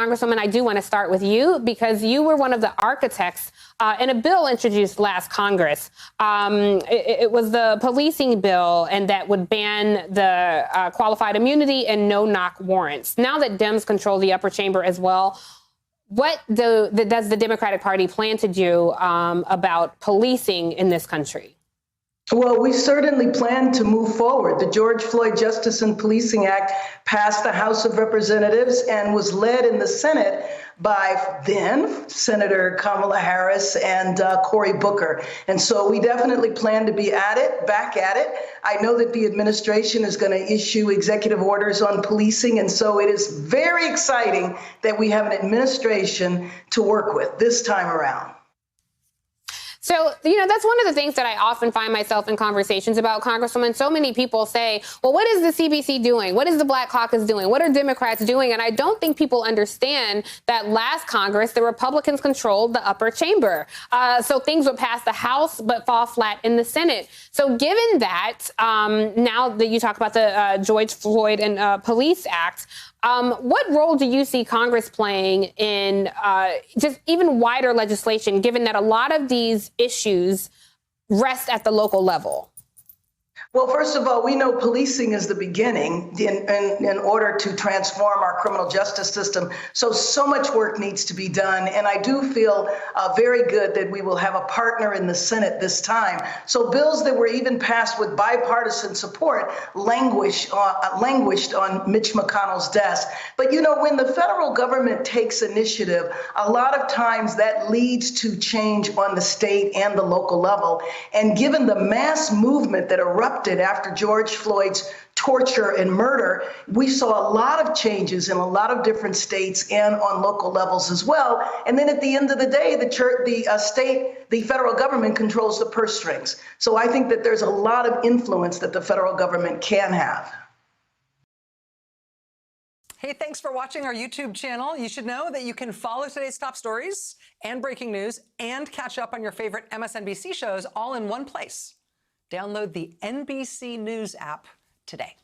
Congresswoman, I do want to start with you because you were one of the architects in a bill introduced last Congress. It was the policing bill, and that would ban the qualified immunity and no-knock warrants. Now that Dems control the upper chamber as well, what does the Democratic Party plan to do about policing in this country? Well, we certainly plan to move forward. The George Floyd Justice and Policing Act passed the House of Representatives and was led in the Senate by then Senator Kamala Harris and Cory Booker. And so we definitely plan to be back at it. I know that the administration is going to issue executive orders on policing. And so it is very exciting that we have an administration to work with this time around. So, that's one of the things that I often find myself in conversations about, Congresswoman. So many people say, well, what is the CBC doing? What is the Black Caucus doing? What are Democrats doing? And I don't think people understand that last Congress, the Republicans controlled the upper chamber. So things would pass the House but fall flat in the Senate. So given that, now that you talk about the George Floyd and Police Act, what role do you see Congress playing in just even wider legislation, given that a lot of these issues rest at the local level? Well, first of all, we know policing is the beginning in order to transform our criminal justice system. So much work needs to be done. And I do feel very good that we will have a partner in the Senate this time. So bills that were even passed with bipartisan support languished on Mitch McConnell's desk. But, when the federal government takes initiative, a lot of times that leads to change on the state and the local level. And given the mass movement that erupted after George Floyd's torture and murder, we saw a lot of changes in a lot of different states and on local levels as well. And then at the end of the day, the federal government controls the purse strings. So I think that there's a lot of influence that the federal government can have. Hey, thanks for watching our YouTube channel. You should know that you can follow today's top stories and breaking news and catch up on your favorite MSNBC shows all in one place. Download the NBC News app today.